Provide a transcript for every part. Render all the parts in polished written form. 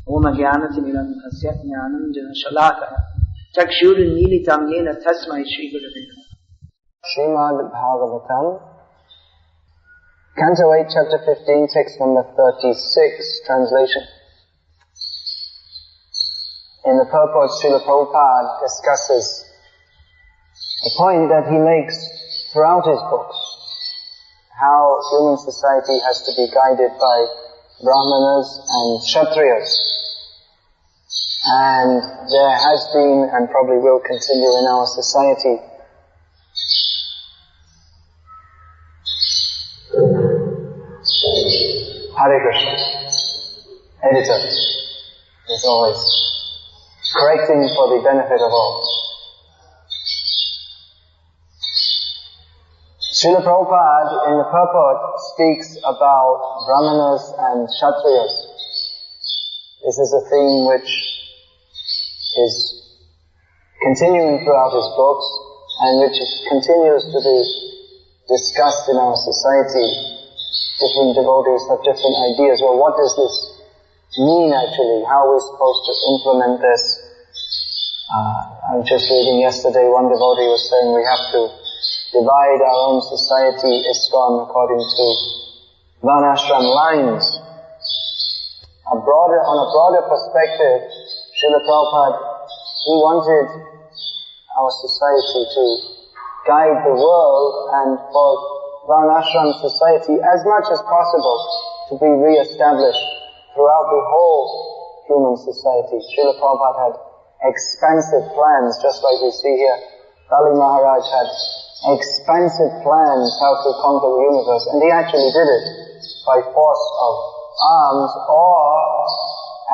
Om Jnanatimirandhasya Jnananjana Shalakaya Chakshurunmilitam Yena Tasmai Shri Gurave Namaha. Srimad Bhagavatam, Canto 8, Chapter 15, text number 36, translation. In the purport, Srila Prabhupada discusses the point that he makes throughout his books, how human society has to be guided by Brahmanas and Kshatriyas. And there has been, and probably will continue in our society, Hare Krishna, editor, is always correcting for the benefit of all. Srila Prabhupada in the purport speaks about Brahmanas and Kshatriyas. This is a theme which is continuing throughout his books and which continues to be discussed in our society. Different devotees have different ideas. Well, what does this mean actually? How are we supposed to implement this? I was just reading yesterday, one devotee was saying we have to divide our own society, ISKCON, according to Varnashram lines. On a broader perspective, Srila Prabhupada, he wanted our society to guide the world and for Varnashram society as much as possible to be re-established throughout the whole human society. Srila Prabhupada had expansive plans, just like we see here. Bali Maharaj had expansive plans how to conquer the universe, and he actually did it by force of arms, or,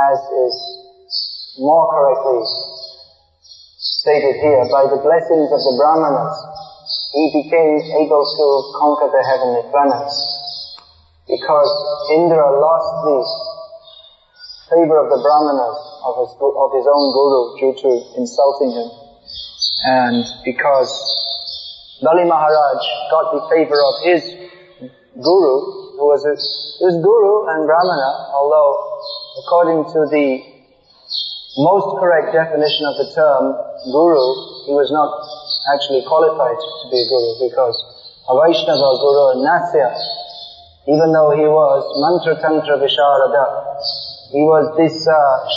as is more correctly stated here, by the blessings of the Brahmanas, he became able to conquer the heavenly planets. Because Indra lost the favor of the Brahmanas, of his own guru, due to insulting him, and because Bali Maharaj got the favor of his guru, who was his guru and Brahmana, although according to the most correct definition of the term guru, he was not actually qualified to be a guru, because a Vaishnava guru, Nasya, even though he was mantra tantra visharada, he was this,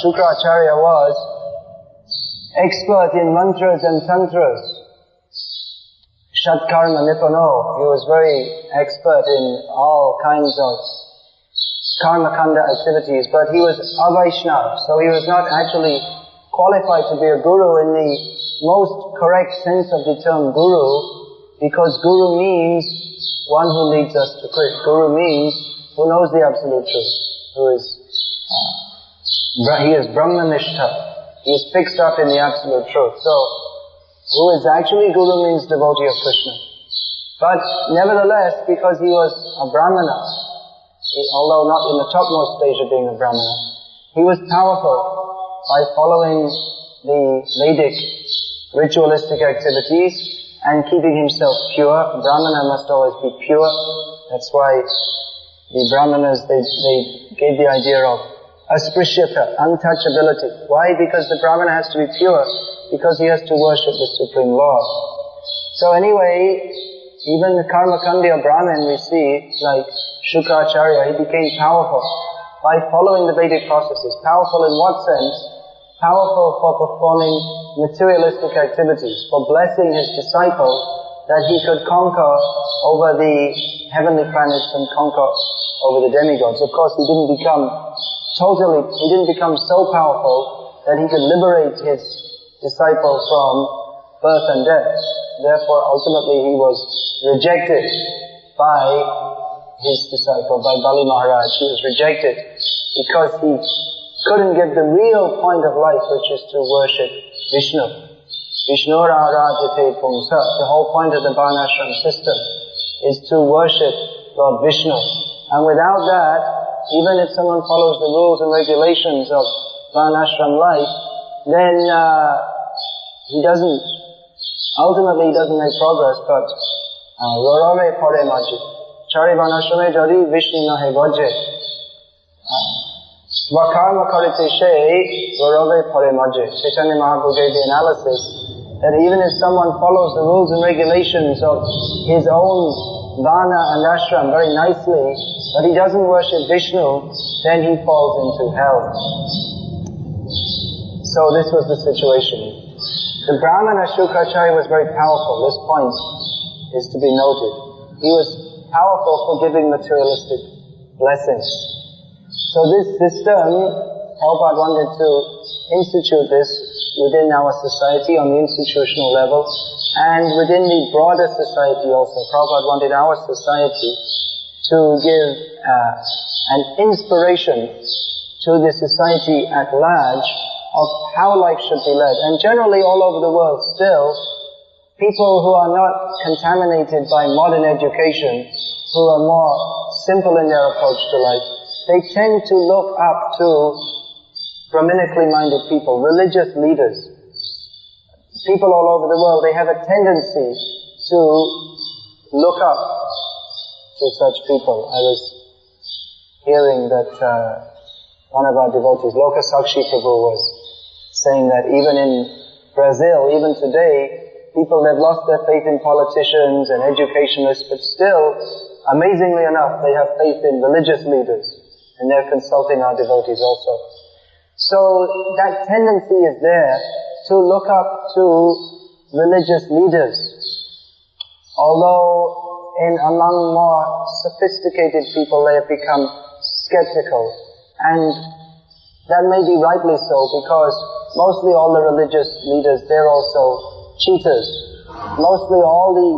Shukracharya was expert in mantras and tantras. Shatkarma Nipano, he was very expert in all kinds of karma kanda activities, but he was a Vaishnava, so he was not actually qualified to be a guru in the most correct sense of the term guru, because guru means one who leads us to Krishna. Guru means who knows the absolute truth, who is, he is Brahmanishta, he is fixed up in the absolute truth. So, who is actually guru means devotee of Krishna. But nevertheless, because he was a Brahmana, although not in the topmost stage of being a Brahmana, he was powerful by following the Vedic ritualistic activities and keeping himself pure. Brahmana must always be pure. That's why the Brahmanas, they gave the idea of asprishyata, untouchability. Why? Because the Brahmana has to be pure, because he has to worship the Supreme Lord. So anyway, even the Karmakandya Brahmin we see, like Shukracharya, he became powerful by following the Vedic processes. Powerful in what sense? Powerful for performing materialistic activities, for blessing his disciple that he could conquer over the heavenly planets and conquer over the demigods. Of course, he didn't become so powerful that he could liberate his disciple from birth and death. Therefore, ultimately he was rejected by his disciple, by Bali Maharaj. He was rejected because he couldn't get the real point of life, which is to worship Vishnu. Vishnu Aradhite Pumsa. The whole point of the Varnashram system is to worship Lord Vishnu. And without that, even if someone follows the rules and regulations of Varnashram life, then ultimately he doesn't make progress, but Rorore Pore Maji. Chari Varnashrame Jari Vishnu Nahe Vajje. Swakarma karite she varove pare majje. Chaitanya Mahaprabhu gave the analysis that even if someone follows the rules and regulations of his own Vana and ashram very nicely, but he doesn't worship Vishnu, then he falls into hell. So this was the situation. The Brahmana Shukracharya was very powerful. This point is to be noted. He was powerful for giving materialistic blessings. So this system, Prabhupada wanted to institute this within our society on the institutional level, and within the broader society also. Prabhupada wanted our society to give an inspiration to the society at large of how life should be led. And generally all over the world still, people who are not contaminated by modern education, who are more simple in their approach to life, they tend to look up to Brahminically minded people, religious leaders. People all over the world, they have a tendency to look up to such people. I was hearing that one of our devotees, Loka Sakshi Prabhu, was saying that even in Brazil, even today, people have lost their faith in politicians and educationalists, but still, amazingly enough, they have faith in religious leaders, and they're consulting our devotees also. So that tendency is there to look up to religious leaders. Although among more sophisticated people they have become skeptical. And that may be rightly so, because mostly all the religious leaders, they're also cheaters. Mostly all the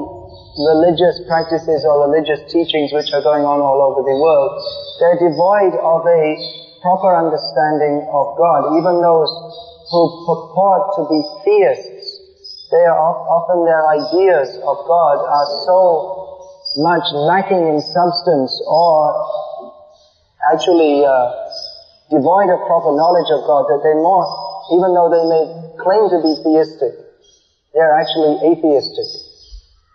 religious practices or religious teachings which are going on all over the world, they're devoid of a proper understanding of God. Even those who purport to be theists, they are often their ideas of God are so much lacking in substance, or actually devoid of proper knowledge of God, that they're more, even though they may claim to be theistic, they're actually atheistic.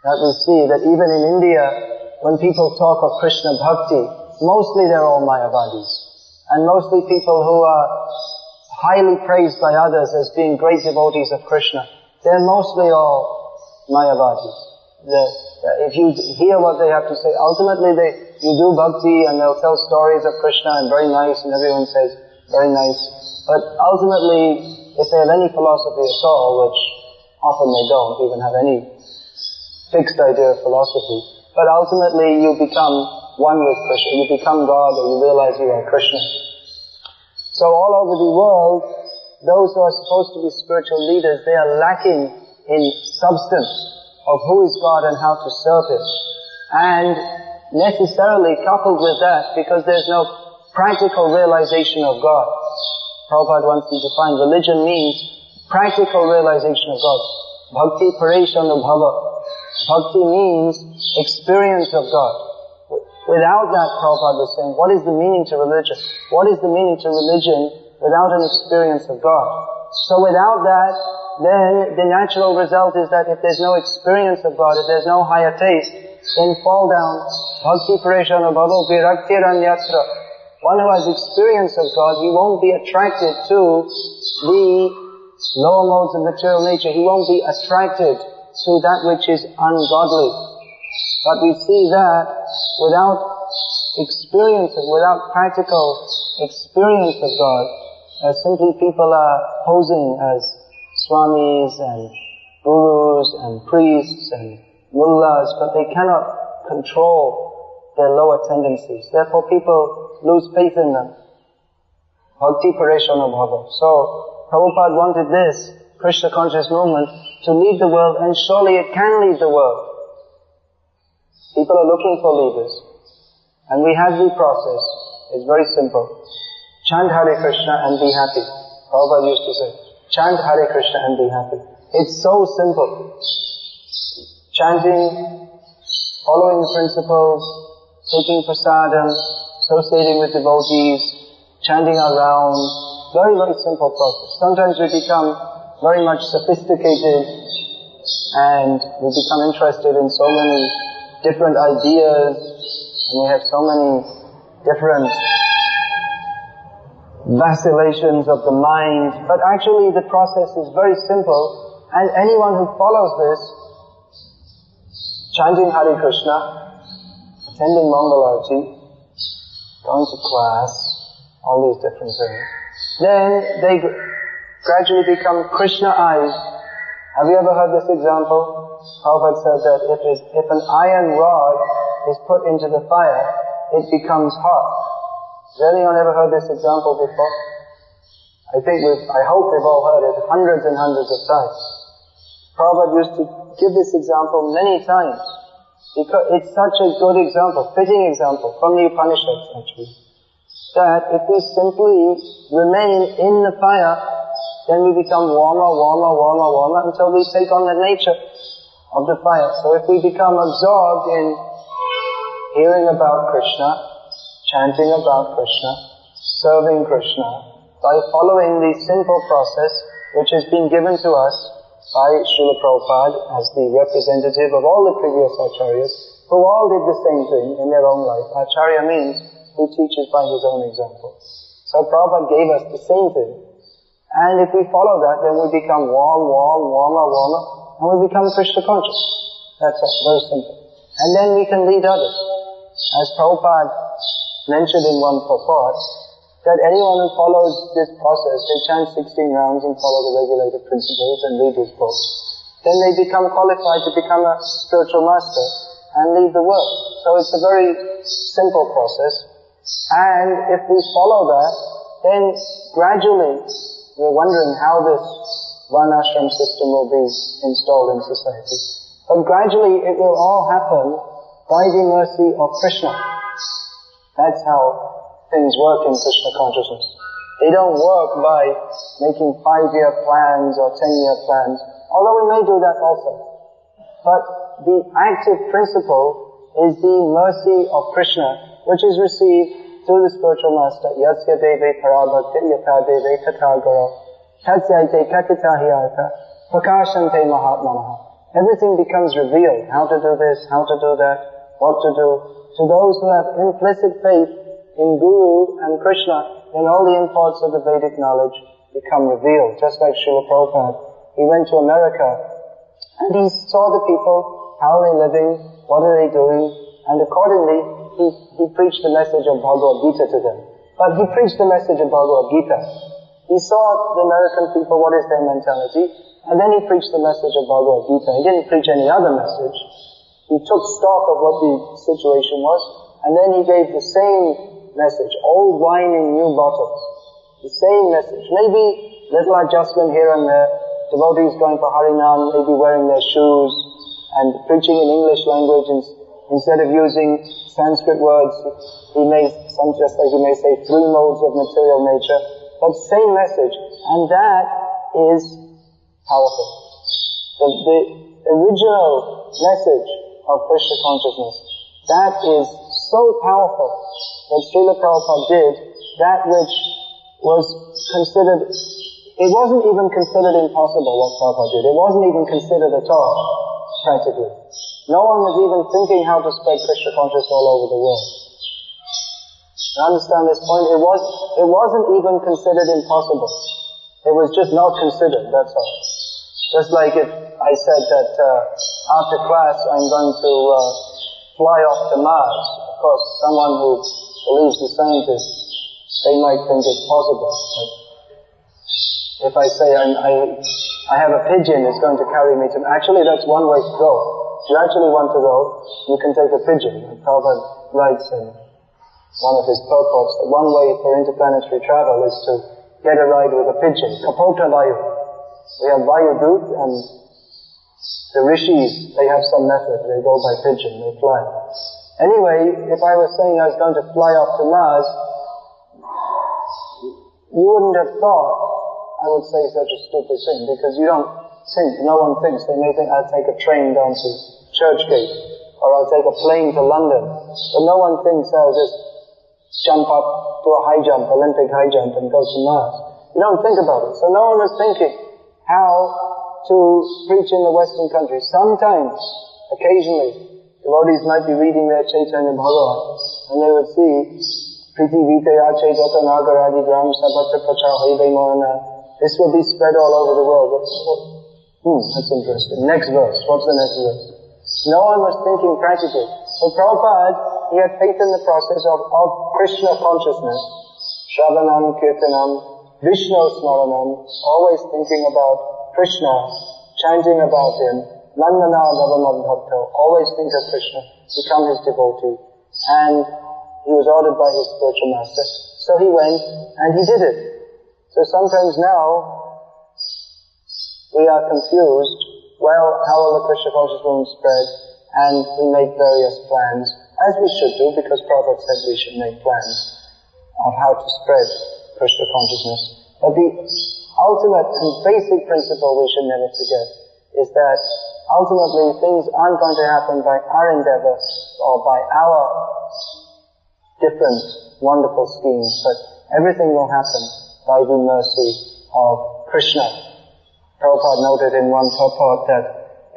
That we see that even in India, when people talk of Krishna Bhakti, mostly they're all Mayavadis. And mostly people who are highly praised by others as being great devotees of Krishna, they're mostly all Mayavadis. If you hear what they have to say, ultimately you do bhakti and they'll tell stories of Krishna and very nice, and everyone says, very nice. But ultimately, if they have any philosophy at all, which often they don't even have any fixed idea of philosophy, but ultimately you become one with Krishna, you become God, or you realize you are Krishna. So all over the world, those who are supposed to be spiritual leaders, they are lacking in substance of who is God and how to serve Him. And necessarily coupled with that, because there's no practical realization of God. Prabhupada wants to define religion means practical realization of God. Bhakti pareshana bhava. Bhakti means experience of God. Without that, Prabhupada was saying, what is the meaning to religion? What is the meaning to religion without an experience of God? So without that, then the natural result is that if there's no experience of God, if there's no higher taste, then fall down. Bhakti pareshana bhava viraktiranyatra. One who has experience of God, he won't be attracted to the lower modes of material nature. He won't be attracted to that which is ungodly. But we see that without experience, without practical experience of God, simply people are posing as Swamis and Gurus and priests and mullahs, but they cannot control their lower tendencies. Therefore people lose faith in them. Bhakti pareshana bhava. So Prabhupada wanted this Krishna conscious movement to lead the world, and surely it can lead the world. People are looking for leaders. And we have the process. It's very simple. Chant Hare Krishna and be happy. Prabhupada used to say, chant Hare Krishna and be happy. It's so simple. Chanting, following the principles, taking prasadam, associating with devotees, chanting our rounds. Very, very simple process. Sometimes we become very much sophisticated and we become interested in so many different ideas, and we have so many different vacillations of the mind. But actually the process is very simple, and anyone who follows this, chanting Hare Krishna, attending Mangalarti, going to class, all these different things, then they gradually become Krishna-eyes. Have you ever heard this example? Prabhupada said that if an iron rod is put into the fire, it becomes hot. Has anyone ever heard this example before? I hope we've all heard it hundreds and hundreds of times. Prabhupada used to give this example many times, because it's such a good example, fitting example from the Upanishads actually, that if we simply remain in the fire, then we become warmer, warmer, warmer, warmer until we take on the nature of the fire. So if we become absorbed in hearing about Krishna, chanting about Krishna, serving Krishna, by following the simple process which has been given to us by Srila Prabhupada as the representative of all the previous acharyas, who all did the same thing in their own life. Acharya means who teaches by his own example. So Prabhupada gave us the same thing. And if we follow that, then we become warm, warm, warmer, warmer, and we become Krishna conscious. That's all, very simple. And then we can lead others. As Prabhupada mentioned in one purport, that anyone who follows this process, they chant 16 rounds and follow the regulated principles and read his book, then they become qualified to become a spiritual master and lead the world. So it's a very simple process. And if we follow that, then gradually we're wondering how this varnashram system will be installed in society. But gradually it will all happen by the mercy of Krishna. That's how things work in Krishna consciousness. They don't work by making 5-year plans or 10-year plans, although we may do that also. But the active principle is the mercy of Krishna, which is received through the spiritual master, Yasya Deve Parabhakti Yatha Deve Tatha Guru, Tatyaite Katitahyata, Prakashante Mahatmanaha. Everything becomes revealed. How to do this, how to do that, what to do. To those who have implicit faith in Guru and Krishna, then all the imports of the Vedic knowledge become revealed. Just like Srila Prabhupada. He went to America and he saw the people, how are they living, what are they doing, and accordingly he preached the message of Bhagavad Gita to them. But he preached the message of Bhagavad Gita. He saw the American people, what is their mentality, and then he preached the message of Bhagavad Gita. He didn't preach any other message. He took stock of what the situation was, and then he gave the same message, old wine in new bottles. The same message. Maybe little adjustment here and there. Devotees going for Harinam, maybe wearing their shoes, and preaching in English language instead of using Sanskrit words. He may say 3 modes of material nature, but same message, and that is powerful. The original message of Krishna consciousness, that is so powerful that Srila Prabhupada did that which was considered, it wasn't even considered impossible what Prabhupada did. It wasn't even considered at all, practically. No one was even thinking how to spread Krishna consciousness all over the world. You understand this point? It wasn't even considered impossible. It was just not considered, that's all. Just like if I said that after class I'm going to fly off to Mars. Of course, someone who believes the scientists, they might think it's possible. But if I say I have a pigeon, it's going to carry me to... Actually, that's one way to go. If you actually want to go, you can take a pigeon. And Prabhupada writes in one of his purports that one way for interplanetary travel is to get a ride with a pigeon. Kapota Vayu. We have Vayu Dut, and the rishis, they have some method. They go by pigeon, they fly. Anyway, if I was saying I was going to fly off to Mars, you wouldn't have thought I would say such a stupid thing, because you don't think, no one thinks. They may think I'll take a train down to Churchgate, or I'll take a plane to London. But no one thinks I'll just jump up to a high jump, Olympic high jump, and go to Mars. You don't think about it. So no one was thinking how to preach in the Western countries. Sometimes, occasionally, devotees might be reading their Chaitanya Bhagavat, and they would see Priti Vitayache Jata Nagaradi Gram Sabhatra Pacha Haive Morana. This will be spread all over the world. That's interesting. Next verse. What's the next verse? No one was thinking practically. So Prabhupada, he had faith in the process of Krishna consciousness. Shravanam, Kirtanam, Vishnu Smaranam, always thinking about Krishna, chanting about him. Nandana Bhavanam Bhakta, always think of Krishna, become his devotee. And he was ordered by his spiritual master. So he went and he did it. So sometimes now, we are confused, well, how will the Krishna conscious movement spread? And we make various plans, as we should do, because Prabhupada said we should make plans of how to spread Krishna consciousness. But the ultimate and basic principle we should never forget is that ultimately things aren't going to happen by our endeavor or by our different wonderful schemes, but everything will happen by the mercy of Krishna. Prabhupada noted in one purport that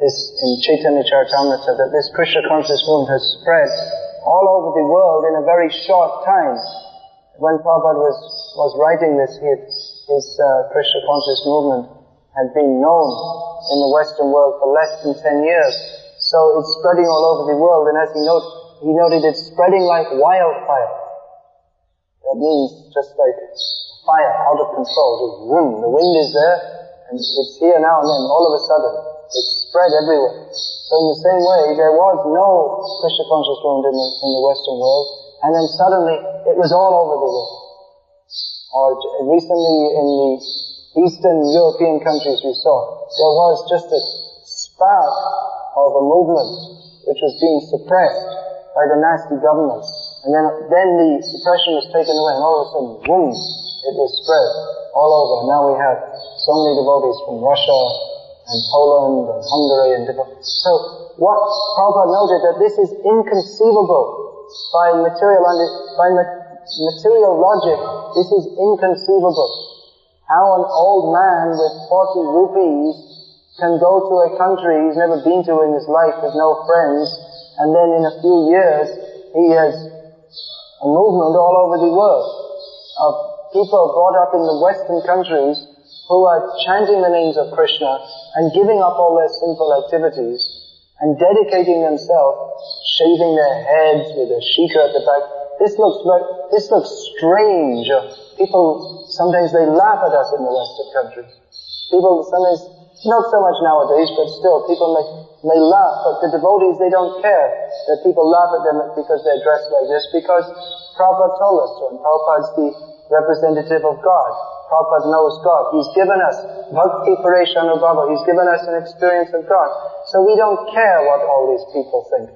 this, in Chaitanya Charitamrita, that this Krishna conscious movement has spread all over the world in a very short time. When Prabhupada was writing this, his Krishna conscious movement had been known in the Western world for less than 10 years. So it's spreading all over the world, and as he noted it's spreading like wildfire. That means just like fire out of control. Just boom, the wind is there, and it's here now and then, all of a sudden. It's spread everywhere. So in the same way, there was no Krishna conscious movement in the Western world, and then suddenly it was all over the world. Or recently in the Eastern European countries we saw, there was just a spark of a movement which was being suppressed by the nasty governments. And then the suppression was taken away, and all of a sudden, boom, it was spread all over. Now we have so many devotees from Russia and Poland and Hungary and different. So what Prabhupada noted, that this is inconceivable by material logic. This is inconceivable. How an old man with 40 rupees can go to a country he's never been to in his life with no friends, and then in a few years he has a movement all over the world of people brought up in the Western countries who are chanting the names of Krishna and giving up all their sinful activities and dedicating themselves, shaving their heads with a shikha at the back. This looks strange. People, sometimes they laugh at us in the Western countries. People sometimes, not so much nowadays, but still, people may laugh, but the devotees, they don't care that people laugh at them because they're dressed like this, because Prabhupada told us so, and Prabhupada's the representative of God. Prabhupada knows God. He's given us Bhakti Pareshanubhava. He's given us an experience of God. So we don't care what all these people think.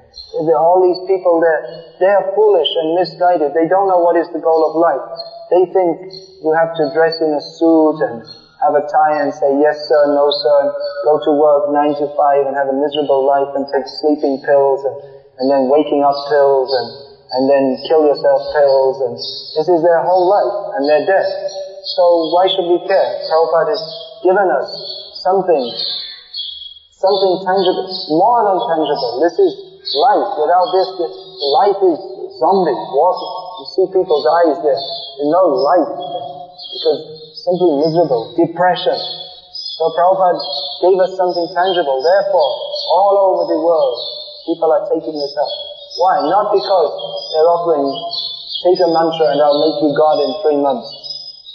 All these people, they're foolish and misguided. They don't know what is the goal of life. They think you have to dress in a suit and have a tie and say yes sir, no sir, and go to work 9 to 5 and have a miserable life and take sleeping pills and then waking up pills and then kill yourself pills, and this is their whole life and they're dead. So why should we care? Prabhupada has given us something tangible, more than tangible. This is life. Without this, life is zombie, walking. You see people's eyes there. There's no life there. Because simply miserable, depression. So Prabhupada gave us something tangible. Therefore, all over the world, people are taking this up. Why? Not because they're offering, take a mantra and I'll make you God in 3 months.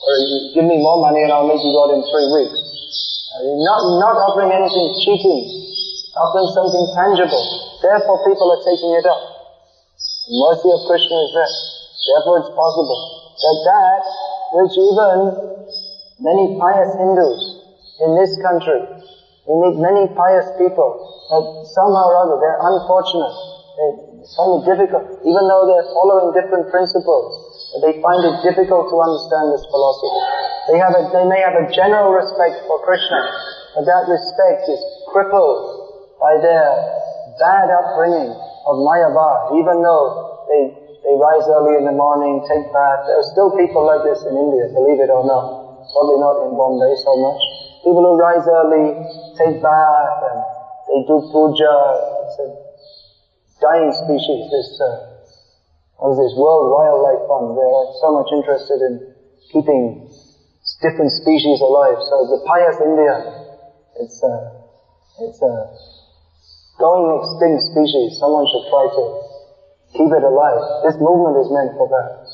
Or give me more money and I'll make you God in 3 weeks. Not offering anything cheating. Offering something tangible. Therefore people are taking it up. The mercy of Krishna is there. Therefore it's possible that which even many pious Hindus in this country, we meet many pious people, but somehow or other they're unfortunate. They find it difficult, even though they're following different principles, they find it difficult to understand this philosophy. They may have a general respect for Krishna, but that respect is crippled by their bad upbringing of Mayavad. Even though they rise early in the morning, take bath. There are still people like this in India, believe it or not. Probably not in Bombay so much. People who rise early, take bath, and they do puja. It's a dying species, this what is this, World Wildlife Fund. They're so much interested in keeping different species alive. So the pious India, it's a going extinct species. Someone should try to keep it alive. This movement is meant for that.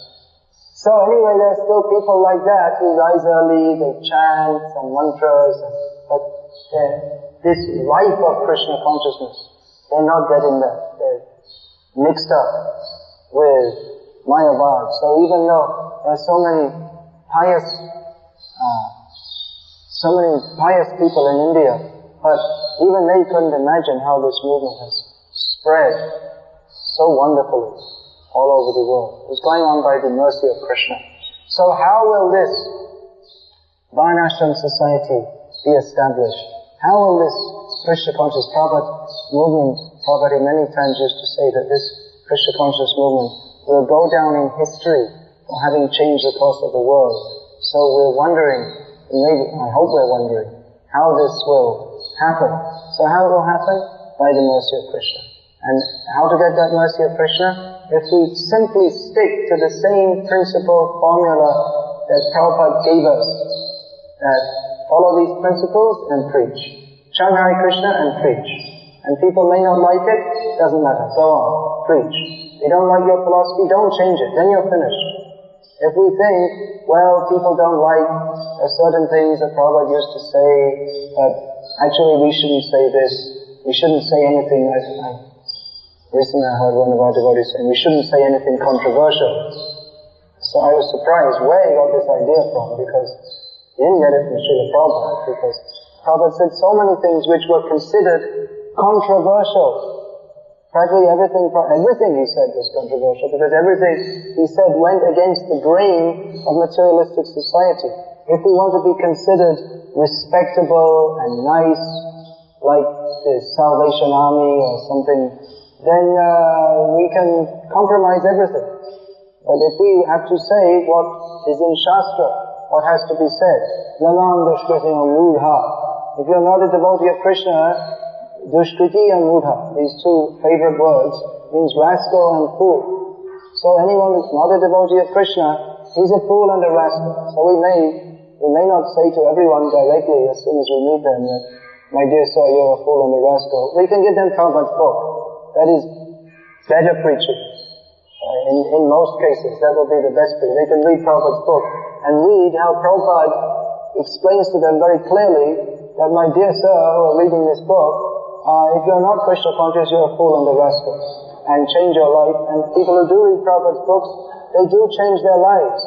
So anyway, there are still people like that who rise early, they chant some mantras, but this life of Krishna consciousness, they're not getting that. They're mixed up with Mayavad. So even though there are so many pious people in India, but even they couldn't imagine how this movement has spread so wonderfully all over the world. It was going on by the mercy of Krishna. So how will this Varnashram society be established? How will this Krishna conscious Prabhupada movement, Prabhupada many times used to say that this Krishna conscious movement will go down in history for having changed the course of the world. So we're wondering, I hope we're wondering, how this will happen. So how it will happen? By the mercy of Krishna. And how to get that mercy of Krishna? If we simply stick to the same principle, formula that Prabhupada gave us, that follow these principles and preach. Chant Hare Krishna and preach. And people may not like it, doesn't matter, go on, preach. They don't like your philosophy, don't change it, then you're finished. If we think, well, people don't like certain things that Prabhupada used to say, but actually we shouldn't say this, we shouldn't say anything like recently I heard one of our devotees saying, we shouldn't say anything controversial. So I was surprised where he got this idea from, because he didn't get it from Srila Prabhupada, because Prabhupada said so many things which were considered controversial. Practically everything he said was controversial, because everything he said went against the grain of materialistic society. If we want to be considered respectable and nice, like the Salvation Army or something, then we can compromise everything. But if we have to say what is in Shastra, what has to be said, Nanam Dushkriti Mudha. If you're not a devotee of Krishna, Dushkriti and Mudha, these two favorite words, means rascal and fool. So anyone who's not a devotee of Krishna, he's a fool and a rascal. So we may not say to everyone directly as soon as we meet them that, my dear sir, you're a fool and a rascal. We can give them Prabhupada's book. That is better preaching. In most cases, that will be the best preaching. They can read Prabhupada's book and read how Prabhupada explains to them very clearly that, my dear sir, who are reading this book, if you're not Krishna conscious, you're a fool and a rascal. And change your life. And people who do read Prabhupada's books, they do change their lives.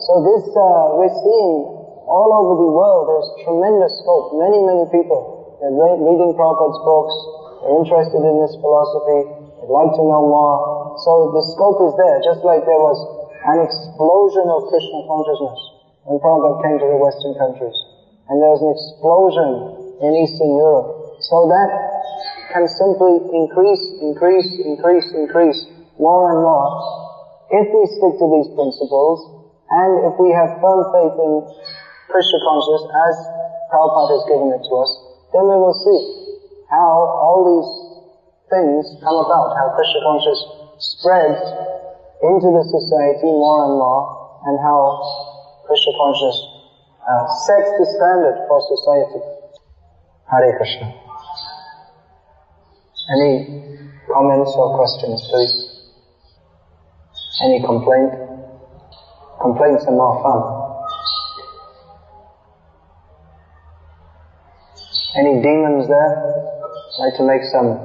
So this, we're seeing all over the world, there's tremendous scope. Many, many people, they're reading Prabhupada's books, they're interested in this philosophy, they'd like to know more. So the scope is there, just like there was an explosion of Krishna consciousness when Prabhupada came to the Western countries. And there was an explosion in Eastern Europe. So that can simply increase more and more if we stick to these principles and if we have firm faith in Krishna consciousness as Prabhupada has given it to us, then we will see how all these things come about, how Krishna consciousness spreads into the society more and more, and how Krishna consciousness sets the standard for society. Hare Krishna. Any comments or questions, please? Any complaint? Complaints are more fun. Any demons there? Like to make some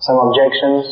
objections?